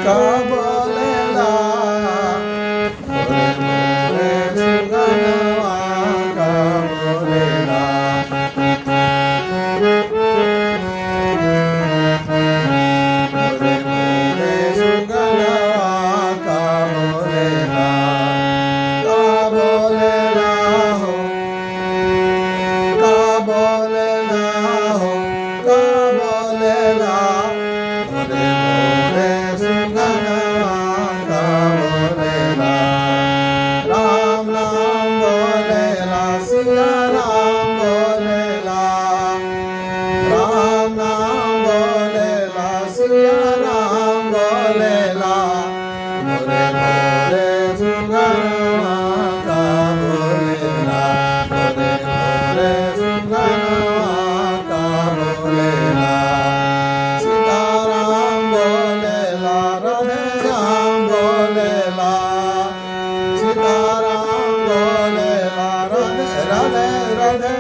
का बोलेला मोरे मोरे सुगनवा का बोलेला मोरे मोरे सुगनवा का बोलेला हो का बोलेला हो का बोलेला मोरे मोरे सुगनवा का बोलेला राम नाम बोलेला सिया राम बोलेला राम नाम बोलेला सिया राम बोलेला मोरे मोरे सुगनवा का बोलेला मोरे मोरे सुगनवा का बोलेला सीताराम बोलेला राधे राम बोलेला सीताराम बोलेला राधे राधे राधे